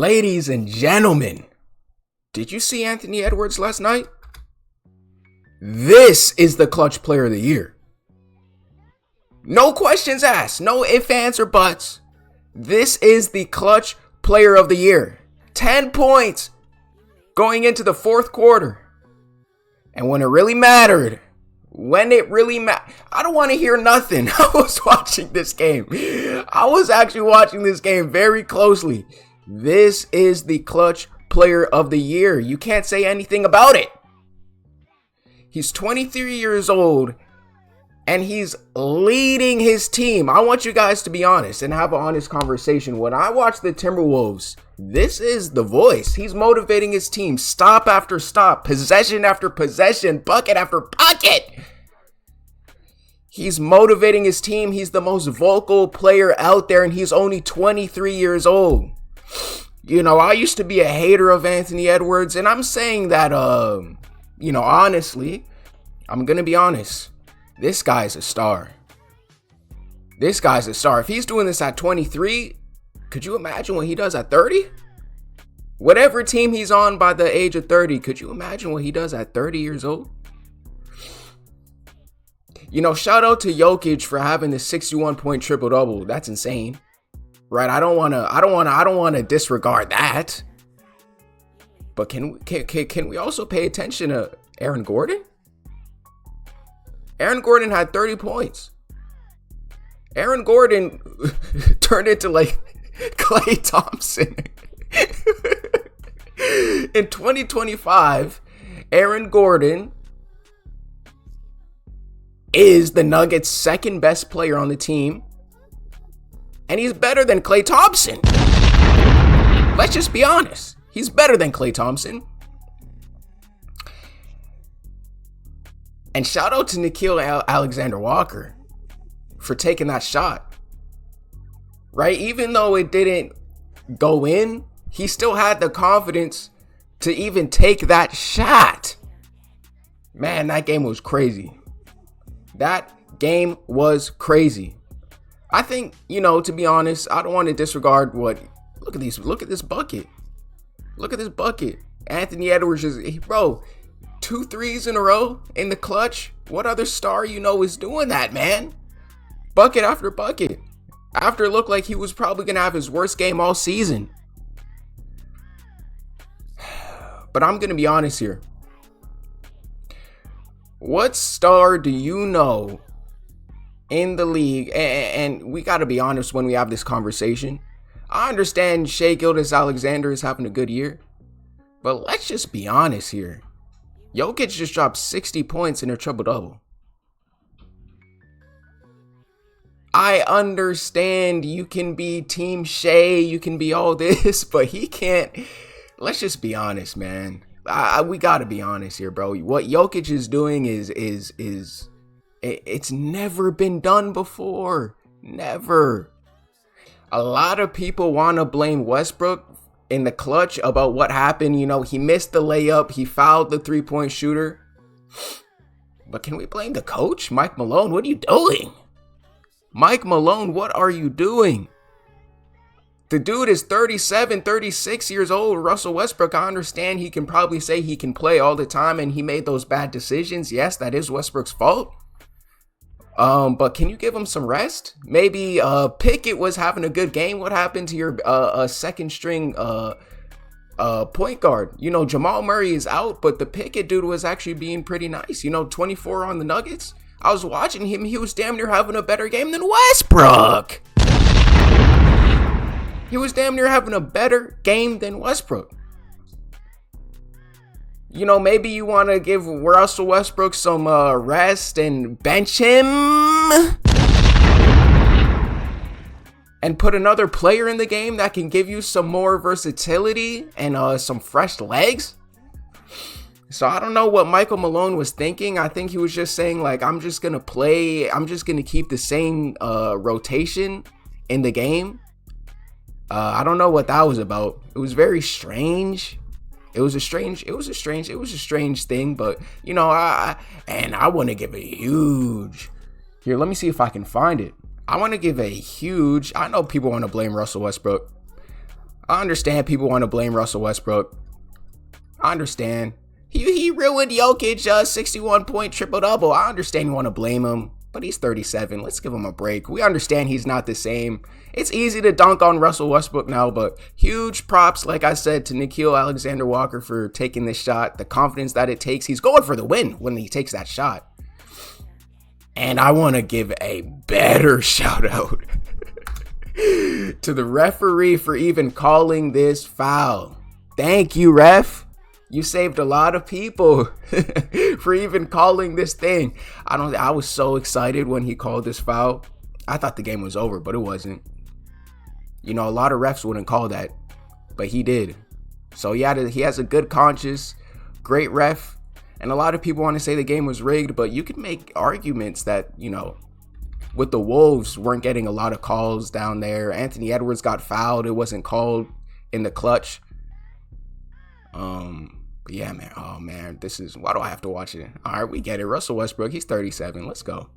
Ladies and gentlemen, did you see Anthony Edwards last night? This is the clutch player of the year. No questions asked, no ifs, ands, or buts. This is the clutch player of the year. 10 points going into the fourth quarter. And when it really mattered, I don't want to hear nothing. I was watching this game. I was actually watching this game very closely. This is the clutch player of the year. You can't say anything about it. He's 23 years old and he's leading his team. I want you guys to be honest and have an honest conversation. When I watch the Timberwolves, this is the voice. He's motivating his team stop after stop, possession after possession, bucket after bucket. He's motivating his team. He's the most vocal player out there and he's only 23 years old. You know, I used to be a hater of Anthony Edwards, and I'm saying that, honestly, I'm going to be honest. This guy's a star. This guy's a star. If he's doing this at 23, could you imagine what he does at 30? Whatever team he's on by the age of 30, could you imagine what he does at 30 years old? You know, shout out to Jokic for having the 61-point triple-double. That's insane. Right, I don't want to disregard that. But can we also pay attention to Aaron Gordon? Aaron Gordon had 30 points. Aaron Gordon turned into like Klay Thompson. In 2025, Aaron Gordon is the Nuggets' second best player on the team. And he's better than Klay Thompson. Let's just be honest. He's better than Klay Thompson. And shout out to Nickeil Alexander-Walker for taking that shot. Right? Even though it didn't go in, he still had the confidence to even take that shot. Man, that game was crazy. That game was crazy. I think, to be honest, I don't want to disregard look at this bucket. Look at this bucket. Anthony Edwards bro, 2 threes in a row in the clutch. What other star is doing that, man? Bucket after bucket. After it looked like he was probably going to have his worst game all season. But I'm going to be honest here. What star do you know in the league, and we got to be honest when we have this conversation. I understand Shai Gilgeous-Alexander is having a good year, but let's just be honest here. Jokic just dropped 60 points in a triple-double. I understand you can be Team Shai, you can be all this, but he can't. Let's just be honest, man. We got to be honest here, bro. What Jokic is doing is it's never been done before. Never. A lot of people want to blame Westbrook in the clutch about what happened. He missed the layup. He fouled the 3-point shooter. But can we blame the coach? Mike Malone, what are you doing? Mike Malone, what are you doing? The dude is 37, 36 years old. Russell Westbrook, I understand he can probably say he can play all the time and he made those bad decisions. Yes, that is Westbrook's fault. But can you give him some rest? Maybe Pickett was having a good game. What happened to your second string point guard? Jamal Murray is out, but the Pickett dude was actually being pretty nice. 24 on the Nuggets. I was watching him. He was damn near having a better game than Westbrook. He was damn near having a better game than Westbrook. Maybe you want to give Russell Westbrook some rest and bench him and put another player in the game that can give you some more versatility and some fresh legs. So I don't know what Michael Malone was thinking. I think he was just saying, like, I'm just going to keep the same rotation in the game. I don't know what that was about. It was very strange. It was a strange thing, but I want to give a huge, here, let me see if I can find it. I want to give a huge, I know people want to blame Russell Westbrook. I understand people want to blame Russell Westbrook. I understand. He ruined Jokic 61-point triple-double. I understand you want to blame him, but he's 37. Let's give him a break. We understand he's not the same. It's easy to dunk on Russell Westbrook now, but huge props, like I said, to Nickeil Alexander-Walker for taking this shot, the confidence that it takes. He's going for the win when he takes that shot. And I want to give a better shout out to the referee for even calling this foul. Thank you, ref. You saved a lot of people for even calling this thing. I was so excited when he called this foul. I thought the game was over, but it wasn't. You know, a lot of refs wouldn't call that, but he did. So he has a good conscience, great ref. And a lot of people want to say the game was rigged, but you could make arguments that, you know, with the Wolves weren't getting a lot of calls down there. Anthony Edwards got fouled. It wasn't called in the clutch. But yeah, man. Oh, man. Why do I have to watch it? All right, we get it. Russell Westbrook, he's 37. Let's go.